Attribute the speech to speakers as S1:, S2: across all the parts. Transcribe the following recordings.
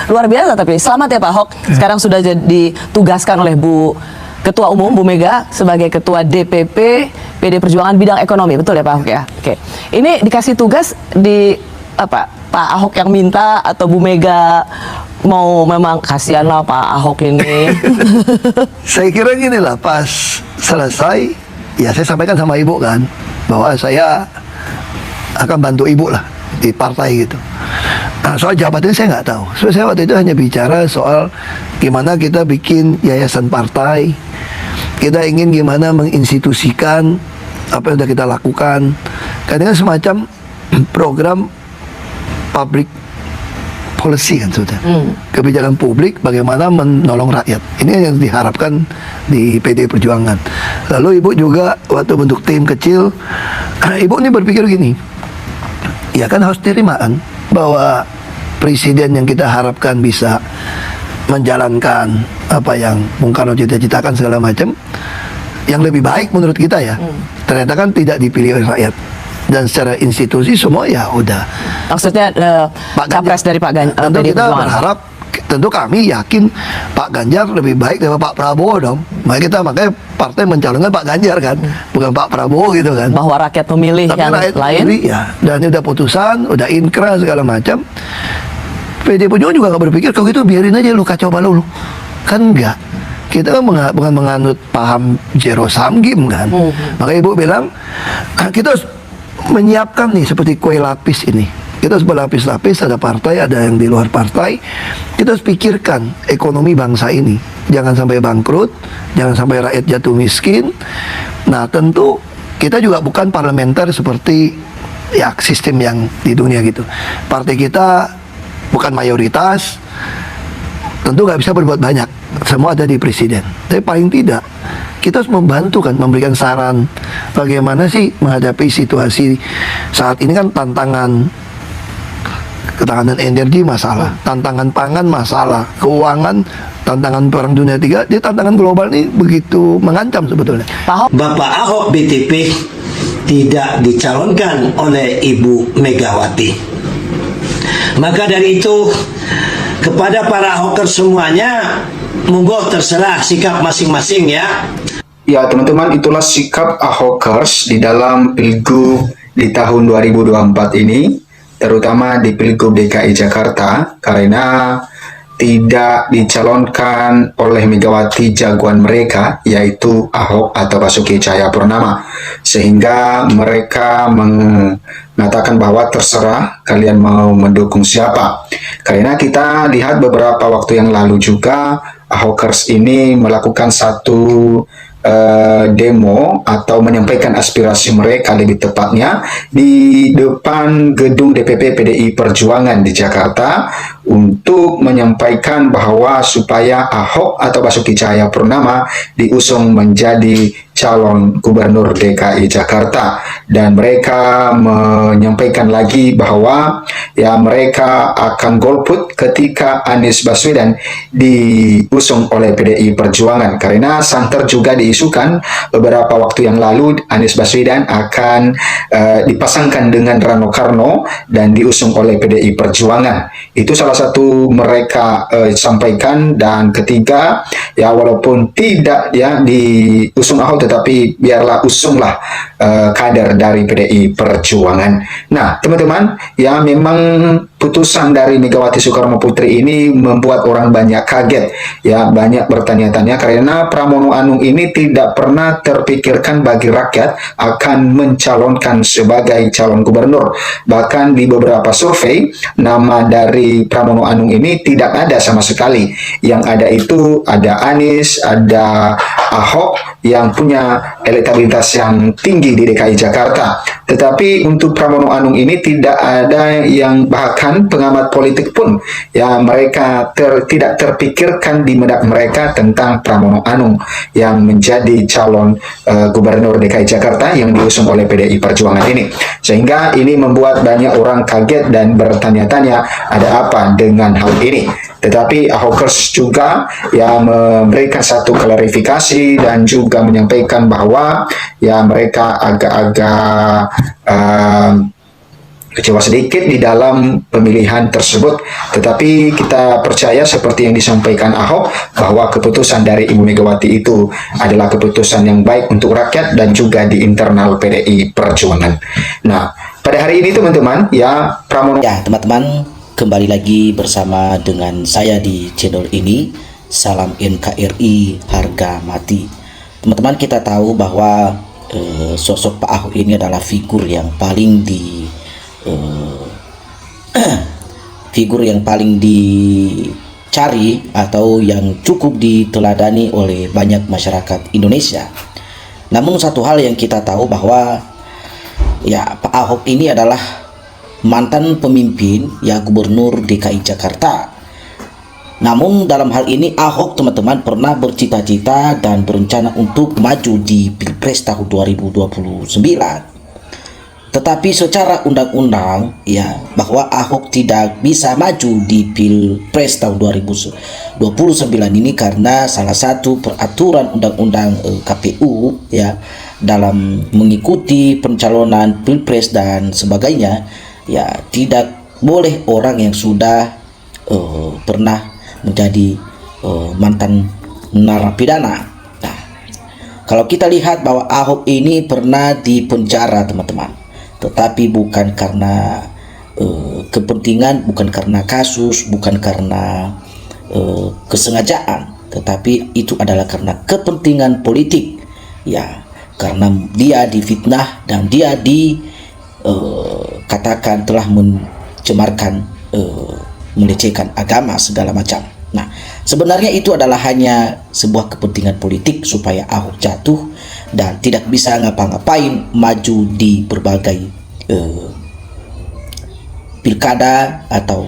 S1: luar biasa. Tapi selamat ya Pak Ahok, sekarang sudah ditugaskan oleh Bu Ketua Umum Bu Mega sebagai Ketua DPP PD Perjuangan bidang ekonomi, betul ya Pak Ahok ya? Oke, ini dikasih tugas di apa? Pak Ahok yang minta atau Bu Mega mau, memang kasihan lah Pak Ahok ini?
S2: Saya kira gini lah, pas selesai ya saya sampaikan sama ibu kan bahwa saya akan bantu ibu lah di partai gitu. Nah, soal jabatan saya nggak tahu. So, saya waktu itu hanya bicara soal gimana kita bikin yayasan partai. Kita ingin gimana menginstitusikan apa yang sudah kita lakukan. Karena semacam program public policy kan sudah. Kebijakan publik bagaimana menolong rakyat. Ini yang diharapkan di PD Perjuangan. Lalu ibu juga waktu bentuk tim kecil, ibu ini berpikir gini, ya kan harus terimaan bahwa presiden yang kita harapkan bisa menjalankan apa yang Bung Karno cita-citakan segala macam, yang lebih baik menurut kita ya, ternyata kan tidak dipilih oleh rakyat. Dan secara institusi semua ya udah.
S1: Maksudnya capres dari Pak Ganjar.
S2: Tentu kita berharap, tentu kami yakin Pak Ganjar lebih baik daripada Pak Prabowo dong. Makanya partai mencalonkan Pak Ganjar kan, bukan Pak Prabowo gitu kan.
S1: Bahwa rakyat memilih
S2: tapi
S1: yang
S2: rakyat
S1: lain.
S2: memilih, ya. Dan ini udah putusan, udah inkrah segala macam. PD Perjuangan juga nggak berpikir kalau gitu biarin aja lu kacau balau lu. Kan enggak. Kita kan bukan menganut paham zero sum game kan. Makanya ibu bilang kita harus menyiapkan nih seperti kue lapis ini. Kita harus berlapis-lapis, ada partai, ada yang di luar partai. Kita harus pikirkan ekonomi bangsa ini. Jangan sampai bangkrut, jangan sampai rakyat jatuh miskin. Nah tentu kita juga bukan parlementer seperti ya sistem yang di dunia gitu. Partai kita bukan mayoritas, tentu nggak bisa berbuat banyak. Semua ada di presiden. Tapi paling tidak kita harus membantu kan, memberikan saran bagaimana sih menghadapi situasi saat ini kan ketahanan energi masalah, tantangan pangan masalah, keuangan, tantangan perang dunia tiga, dia tantangan global ini begitu mengancam sebetulnya.
S3: Bapak Ahok BTP tidak dicalonkan oleh Ibu Megawati. Maka dari itu kepada para Ahokers semuanya, monggo terserah sikap masing-masing ya.
S4: Ya teman-teman, itulah sikap Ahokers di dalam Pilgub di tahun 2024 ini, terutama di Pilgub DKI Jakarta, karena tidak dicalonkan oleh Megawati jagoan mereka, yaitu Ahok atau Basuki Cahayapurnama, sehingga mereka mengatakan bahwa terserah kalian mau mendukung siapa. Karena kita lihat beberapa waktu yang lalu juga Ahokers ini melakukan satu demo atau menyampaikan aspirasi mereka, lebih tepatnya di depan gedung DPP PDI Perjuangan di Jakarta, untuk menyampaikan bahwa supaya Ahok atau Basuki Cahayapurnama diusung menjadi calon gubernur DKI Jakarta. Dan mereka menyampaikan lagi bahwa ya mereka akan golput ketika Anies Baswedan diusung oleh PDI Perjuangan, karena santer juga diisukan beberapa waktu yang lalu Anies Baswedan akan dipasangkan dengan Rano Karno dan diusung oleh PDI Perjuangan. Itu salah satu mereka sampaikan. Dan ketiga, ya walaupun tidak ya diusung Ahok, tetapi biarlah usunglah kader dari PDI Perjuangan. Nah teman-teman, ya memang putusan dari Megawati Soekarno Putri ini membuat orang banyak kaget, ya banyak bertanya-tanya, karena Pramono Anung ini tidak pernah terpikirkan bagi rakyat akan mencalonkan sebagai calon gubernur. Bahkan di beberapa survei, nama dari Pramono Anung ini tidak ada sama sekali. Yang ada itu ada Anies, ada Ahok yang punya elektabilitas yang tinggi di DKI Jakarta. Tetapi untuk Pramono Anung ini tidak ada yang, bahkan pengamat politik pun ya mereka tidak terpikirkan di benak mereka tentang Pramono Anung yang menjadi calon gubernur DKI Jakarta yang diusung oleh PDI Perjuangan ini. Sehingga ini membuat banyak orang kaget dan bertanya-tanya ada apa dengan hal ini. Tetapi Ahokers juga ya memberikan satu klarifikasi dan juga menyampaikan bahwa ya mereka agak-agak kecewa sedikit di dalam pemilihan tersebut. Tetapi kita percaya seperti yang disampaikan Ahok bahwa keputusan dari Ibu Megawati itu adalah keputusan yang baik untuk rakyat dan juga di internal PDI Perjuangan. Nah, pada hari ini teman-teman, ya Pramono.
S5: Ya teman-teman, kembali lagi bersama dengan saya di channel ini. Salam NKRI harga mati. Teman-teman, kita tahu bahwa sosok Pak Ahok ini adalah figur yang paling dicari atau yang cukup diteladani oleh banyak masyarakat Indonesia. Namun satu hal yang kita tahu bahwa ya Pak Ahok ini adalah mantan pemimpin ya Gubernur DKI Jakarta. Namun dalam hal ini Ahok teman-teman pernah bercita-cita dan berencana untuk maju di Pilpres tahun 2029. Tetapi secara undang-undang ya bahwa Ahok tidak bisa maju di Pilpres tahun 2029 ini karena salah satu peraturan undang-undang KPU ya dalam mengikuti pencalonan Pilpres dan sebagainya ya tidak boleh orang yang sudah pernah menjadi mantan narapidana. Nah, kalau kita lihat bahwa Ahok ini pernah dipenjara teman-teman, tetapi bukan karena kepentingan, bukan karena kasus, bukan karena kesengajaan, tetapi itu adalah karena kepentingan politik ya, karena dia difitnah dan dia dikatakan telah mencemarkan melecehkan agama segala macam. Nah, sebenarnya itu adalah hanya sebuah kepentingan politik supaya Ahok jatuh dan tidak bisa ngapa-ngapain maju di berbagai pilkada atau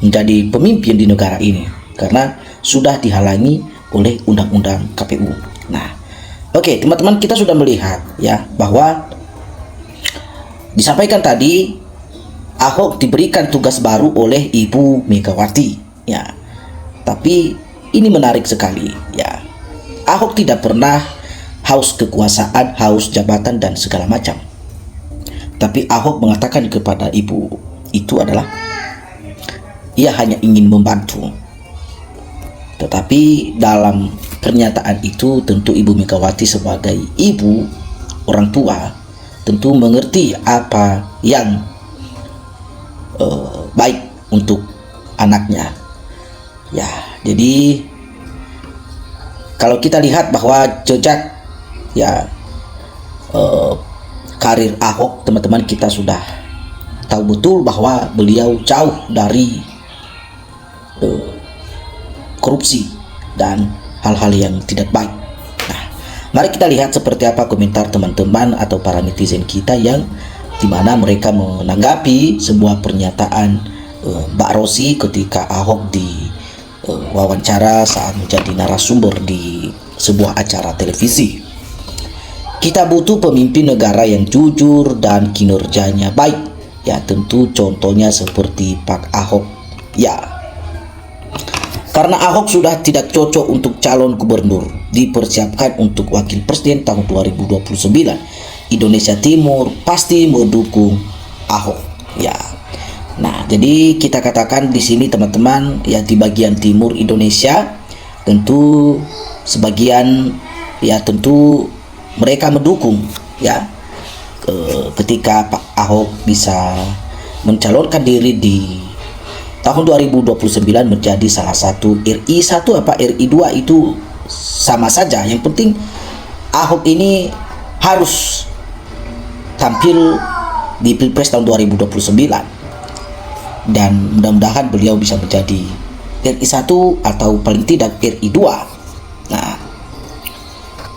S5: menjadi pemimpin di negara ini karena sudah dihalangi oleh undang-undang KPU. Nah, oke, teman-teman, kita sudah melihat ya bahwa disampaikan tadi Ahok diberikan tugas baru oleh Ibu Megawati ya. Tapi ini menarik sekali ya. Ahok tidak pernah haus kekuasaan, haus jabatan dan segala macam. Tapi Ahok mengatakan kepada ibu itu adalah ia hanya ingin membantu. Tetapi dalam pernyataan itu tentu Ibu Megawati sebagai ibu, orang tua tentu mengerti apa yang baik untuk anaknya ya. Jadi kalau kita lihat bahwa jejak ya karir Ahok teman-teman, kita sudah tahu betul bahwa beliau jauh dari korupsi dan hal-hal yang tidak baik. Nah, mari kita lihat seperti apa komentar teman-teman atau para netizen kita yang dimana mereka menanggapi sebuah pernyataan Mbak Rosi ketika Ahok di wawancara saat menjadi narasumber di sebuah acara televisi. Kita butuh pemimpin negara yang jujur dan kinerjanya baik. Ya, tentu contohnya seperti Pak Ahok. Ya, karena Ahok sudah tidak cocok untuk calon gubernur, dipersiapkan untuk wakil presiden tahun 2029. Indonesia Timur pasti mendukung Ahok ya. Nah, jadi kita katakan di sini teman-teman ya, di bagian timur Indonesia tentu sebagian ya tentu mereka mendukung ya ketika Pak Ahok bisa mencalonkan diri di tahun 2029 menjadi salah satu RI 1 apa RI 2 itu sama saja. Yang penting Ahok ini harus tampil di Pilpres tahun 2029 dan mudah-mudahan beliau bisa menjadi RI 1 atau paling tidak RI 2. Nah,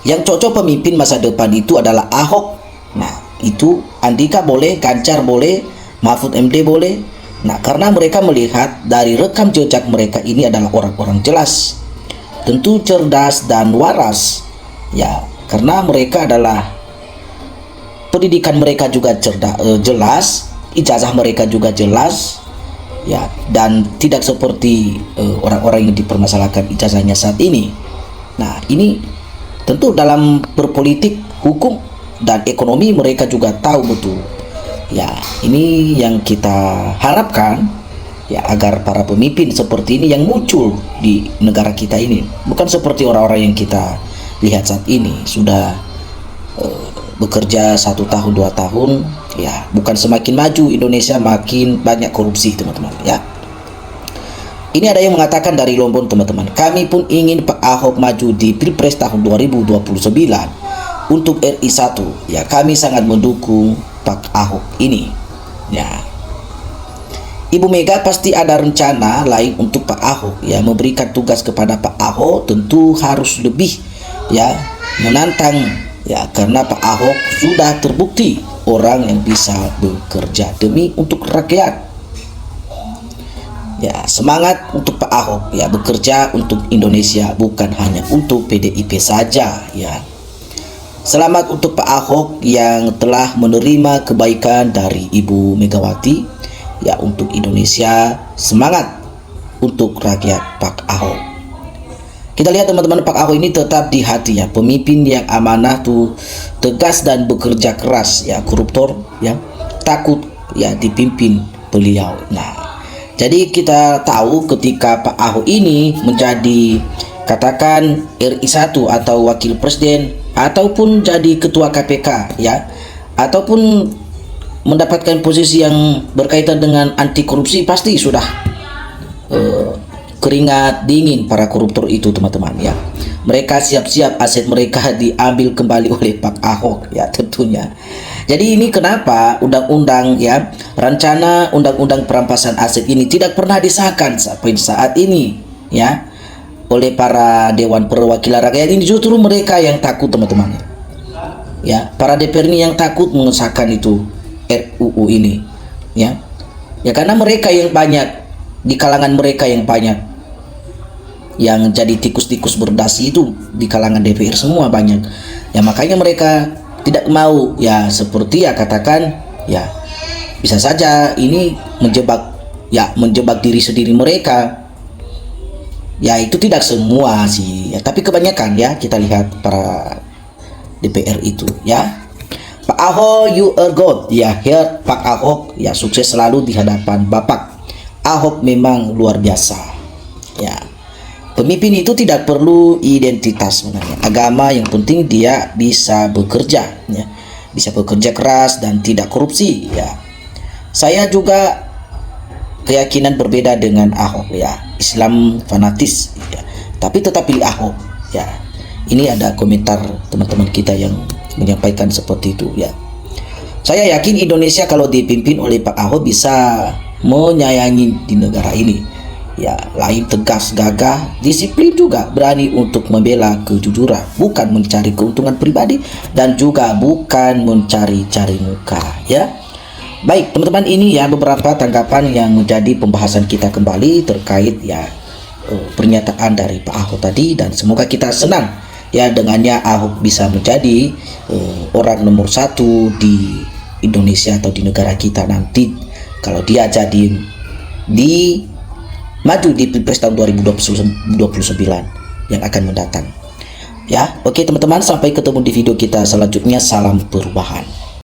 S5: yang cocok pemimpin masa depan itu adalah Ahok. Nah, itu Andika boleh, Ganjar boleh, Mahfud MD boleh. Nah, karena mereka melihat dari rekam jejak mereka ini adalah orang-orang jelas, tentu cerdas dan waras ya, karena mereka adalah pendidikan mereka juga jelas, ijazah mereka juga jelas ya, dan tidak seperti orang-orang yang dipermasalahkan ijazahnya saat ini. Nah, ini tentu dalam berpolitik, hukum dan ekonomi mereka juga tahu betul Ya, ini yang kita harapkan ya, agar para pemimpin seperti ini yang muncul di negara kita ini, bukan seperti orang-orang yang kita lihat saat ini sudah bekerja 1 tahun 2 tahun ya, bukan semakin maju Indonesia, makin banyak korupsi teman-teman ya. Ini ada yang mengatakan dari Lombok teman-teman, kami pun ingin Pak Ahok maju di Pilpres tahun 2029 untuk RI 1 ya, kami sangat mendukung Pak Ahok ini ya. Ibu Mega pasti ada rencana lain untuk Pak Ahok ya, memberikan tugas kepada Pak Ahok tentu harus lebih ya menantang ya, karena Pak Ahok sudah terbukti orang yang bisa bekerja demi untuk rakyat. Ya, semangat untuk Pak Ahok ya, bekerja untuk Indonesia bukan hanya untuk PDIP saja ya. Selamat untuk Pak Ahok yang telah menerima kebaikan dari Ibu Megawati ya, untuk Indonesia. Semangat untuk rakyat Pak Ahok. Kita lihat teman-teman, Pak Ahok ini tetap di hati ya, pemimpin yang amanah tuh, tegas dan bekerja keras ya, koruptor ya takut ya dipimpin beliau. Nah, jadi kita tahu ketika Pak Ahok ini menjadi katakan RI 1 atau wakil presiden ataupun jadi ketua KPK ya, ataupun mendapatkan posisi yang berkaitan dengan anti korupsi, pasti sudah keringat dingin para koruptor itu teman-teman ya. Mereka siap-siap aset mereka diambil kembali oleh Pak Ahok ya tentunya. Jadi ini kenapa undang-undang ya, rencana undang-undang perampasan aset ini tidak pernah disahkan sampai saat ini ya oleh para Dewan Perwakilan Rakyat ini. Justru mereka yang takut teman-teman ya, para DPR ini yang takut mengesahkan itu RUU ini ya. Ya karena mereka yang banyak, di kalangan mereka yang banyak yang jadi tikus-tikus berdasi itu di kalangan DPR semua banyak ya, makanya mereka tidak mau ya, seperti ya katakan ya, bisa saja ini menjebak diri sendiri mereka ya. Itu tidak semua sih ya, tapi kebanyakan ya kita lihat para DPR itu ya. Pak Ahok, you are God ya, here Pak Ahok ya, sukses selalu di hadapan Bapak Ahok, memang luar biasa ya. Pemimpin itu tidak perlu identitas sebenarnya, agama, yang penting dia bisa bekerja ya, bisa bekerja keras dan tidak korupsi ya. Saya juga keyakinan berbeda dengan Ahok ya, Islam fanatis ya, tapi tetap pilih Ahok ya. Ini ada komentar teman-teman kita yang menyampaikan seperti itu ya. Saya yakin Indonesia kalau dipimpin oleh Pak Ahok bisa menyayangi di negara ini ya, lain tegas, gagah, disiplin, juga berani untuk membela kejujuran, bukan mencari keuntungan pribadi dan juga bukan mencari-cari muka ya. Baik teman-teman, ini ya beberapa tanggapan yang menjadi pembahasan kita kembali terkait ya pernyataan dari Pak Ahok tadi, dan semoga kita senang ya dengannya Ahok bisa menjadi orang nomor 1 di Indonesia atau di negara kita nanti kalau dia jadi maju di Pilpres tahun 2029 yang akan mendatang ya. Oke teman-teman, sampai ketemu di video kita selanjutnya. Salam perubahan.